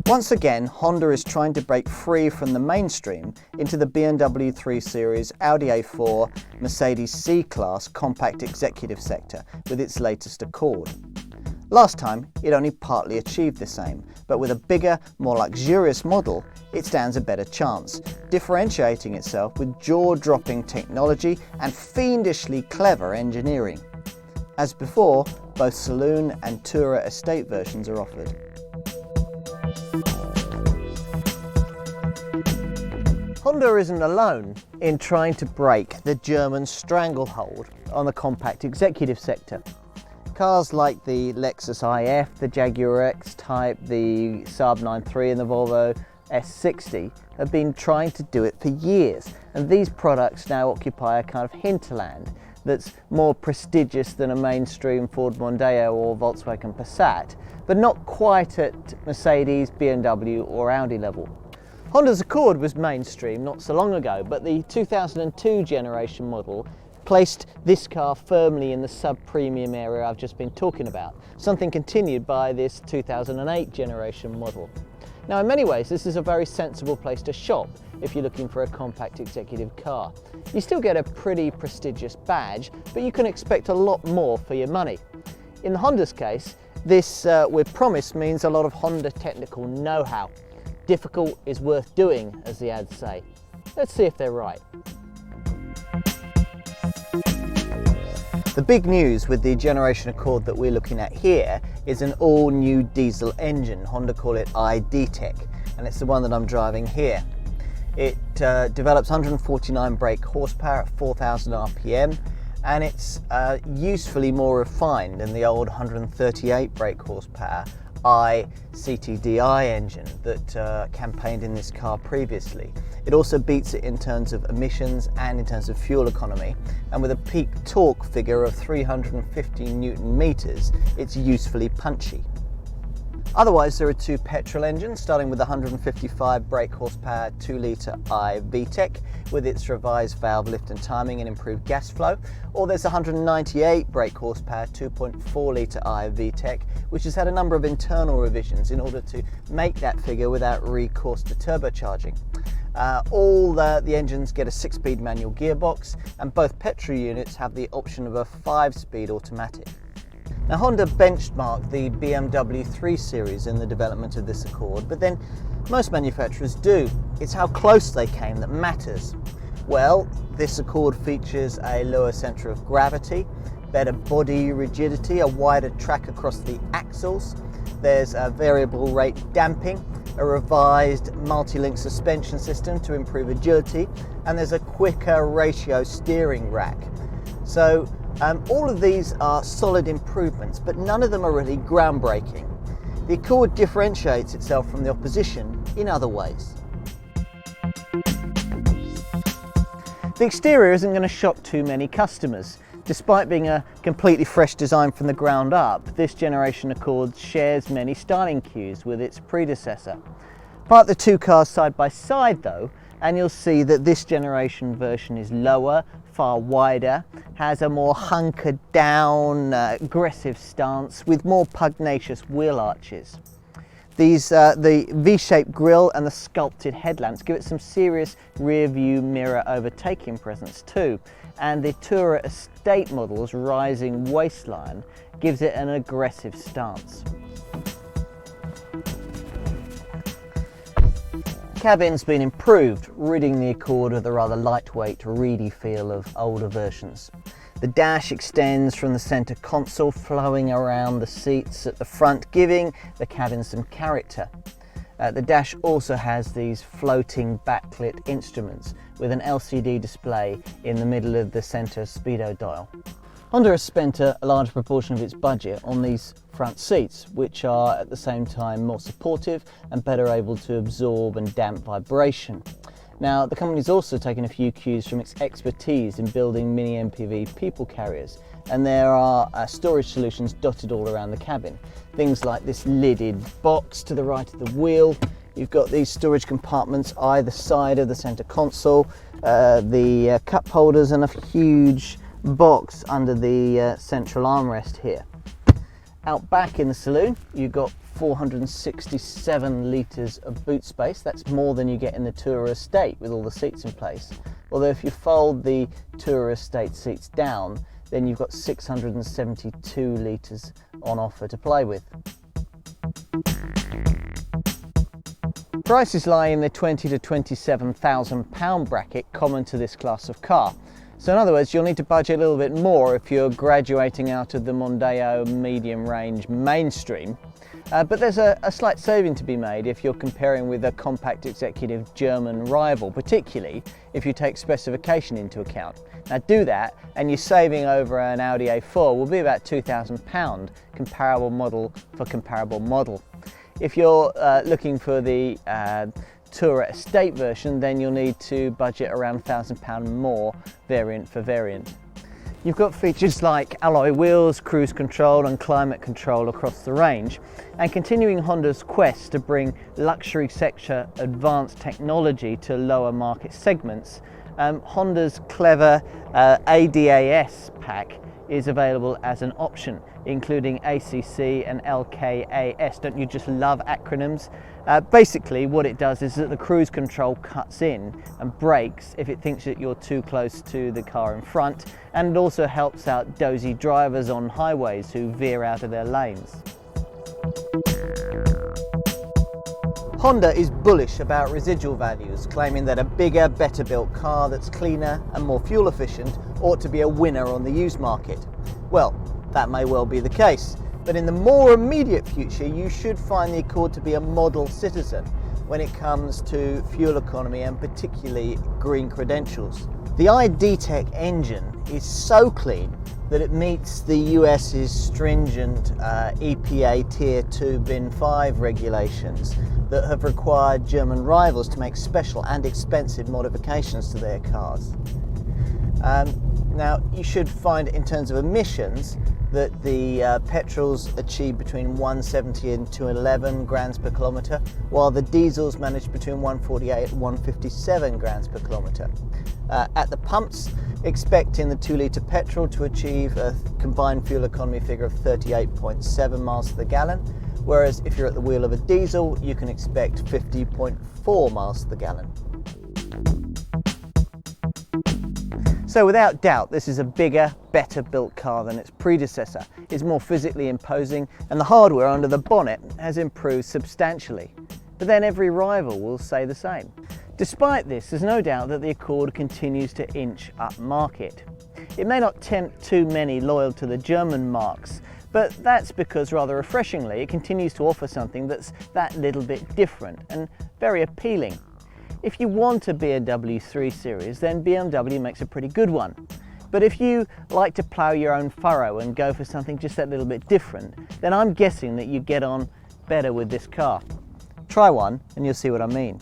Once again, Honda is trying to break free from the mainstream into the BMW 3 Series, Audi A4, Mercedes C-Class compact executive sector with its latest Accord. Last time, it only partly achieved the same, but with a bigger, more luxurious model, it stands a better chance, differentiating itself with jaw-dropping technology and fiendishly clever engineering. As before, both saloon and tourer estate versions are offered. Honda isn't alone in trying to break the German stranglehold on the compact executive sector. Cars like the Lexus IF, the Jaguar X-Type, the Saab 9-3 and the Volvo S60 have been trying to do it for years, and these products now occupy a kind of hinterland that's more prestigious than a mainstream Ford Mondeo or Volkswagen Passat, but not quite at Mercedes, BMW or Audi level. Honda's Accord was mainstream not so long ago, but the 2002 generation model placed this car firmly in the sub-premium area I've just been talking about, something continued by this 2008 generation model. Now in many ways this is a very sensible place to shop if you're looking for a compact executive car. You still get a pretty prestigious badge, but you can expect a lot more for your money. In Honda's case, this with promise means a lot of Honda technical know-how. Difficult is worth doing, as the ads say. Let's see if they're right. The big news with the generation Accord that we're looking at here is an all-new diesel engine. Honda call it i-vtec, and it's the one that I'm driving here. It develops 149 brake horsepower at 4,000 RPM, and it's usefully more refined than the old 138 brake horsepower i-CTDI engine that campaigned in this car previously. It also beats it in terms of emissions and in terms of fuel economy, and with a peak torque figure of 350 Newton meters, it's usefully punchy. Otherwise, there are two petrol engines, starting with the 155 brake horsepower 2-litre i-vtec with its revised valve lift and timing and improved gas flow, or there's the 198 brake horsepower 2.4-litre i-vtec, which has had a number of internal revisions in order to make that figure without recourse to turbocharging. All the engines get a 6-speed manual gearbox, and both petrol units have the option of a 5-speed automatic. Now Honda benchmarked the BMW 3 Series in the development of this Accord, but then most manufacturers do. It's how close they came that matters. Well, this Accord features a lower centre of gravity, better body rigidity, a wider track across the axles, there's a variable rate damping, a revised multi-link suspension system to improve agility, and there's a quicker ratio steering rack. So all of these are solid improvements, but none of them are really groundbreaking. The Accord differentiates itself from the opposition in other ways. The exterior isn't going to shock too many customers. Despite being a completely fresh design from the ground up, this generation Accord shares many styling cues with its predecessor. Park the two cars side by side though, and you'll see that this generation version is lower, far wider, has a more hunkered down, aggressive stance with more pugnacious wheel arches. The V-shaped grille and the sculpted headlamps give it some serious rear view mirror overtaking presence too, and the Tourer Estate model's rising waistline gives it an aggressive stance. Cabin's been improved, ridding the Accord of the rather lightweight, reedy feel of older versions. The dash extends from the centre console, flowing around the seats at the front, giving the cabin some character. The dash also has these floating backlit instruments with an LCD display in the middle of the centre speedo dial. Honda has spent a large proportion of its budget on these front seats, which are at the same time more supportive and better able to absorb and damp vibration. Now, the company's also taken a few cues from its expertise in building mini MPV people carriers, and there are storage solutions dotted all around the cabin. Things like this lidded box to the right of the wheel. You've got these storage compartments either side of the centre console, the cup holders, and a huge box under the central armrest here. Out back in the saloon, you've got 467 litres of boot space. That's more than you get in the Tourer Estate with all the seats in place. Although if you fold the Tourer Estate seats down, then you've got 672 litres on offer to play with. Prices lie in the £20,000 to £27,000 bracket common to this class of car. So in other words, you'll need to budget a little bit more if you're graduating out of the Mondeo medium range mainstream. But there's a slight saving to be made if you're comparing with a compact executive German rival, particularly if you take specification into account. Now do that and your saving over an Audi A4 will be about £2,000 comparable model for comparable model. If you're looking for the Tourer Estate version, then you'll need to budget around £1,000 more variant for variant. You've got features like alloy wheels, cruise control and climate control across the range, and continuing Honda's quest to bring luxury sector advanced technology to lower market segments, Honda's clever ADAS pack is available as an option, including ACC and LKAS. Don't you just love acronyms? Basically what it does is that the cruise control cuts in and brakes if it thinks that you're too close to the car in front, and it also helps out dozy drivers on highways who veer out of their lanes. Honda is bullish about residual values, claiming that a bigger, better built car that's cleaner and more fuel efficient ought to be a winner on the used market. Well, that may well be the case, but in the more immediate future you should find the Accord to be a model citizen when it comes to fuel economy and particularly green credentials. The i-vtec engine is so clean that it meets the US's stringent EPA Tier 2 Bin 5 regulations that have required German rivals to make special and expensive modifications to their cars. Now, you should find in terms of emissions that the petrols achieve between 170 and 211 grams per kilometre, while the diesels manage between 148 and 157 grams per kilometre. At the pumps, expecting the 2-litre petrol to achieve a combined fuel economy figure of 38.7 miles to the gallon, whereas if you're at the wheel of a diesel, you can expect 50.4 miles to the gallon. So without doubt, this is a bigger, better built car than its predecessor. It's more physically imposing, and the hardware under the bonnet has improved substantially. But then every rival will say the same. Despite this, there's no doubt that the Accord continues to inch up market. It may not tempt too many loyal to the German marques, but that's because, rather refreshingly, it continues to offer something that's that little bit different and very appealing. If you want a BMW 3 Series, then BMW makes a pretty good one. But if you like to plough your own furrow and go for something just that little bit different, then I'm guessing that you get on better with this car. Try one and you'll see what I mean.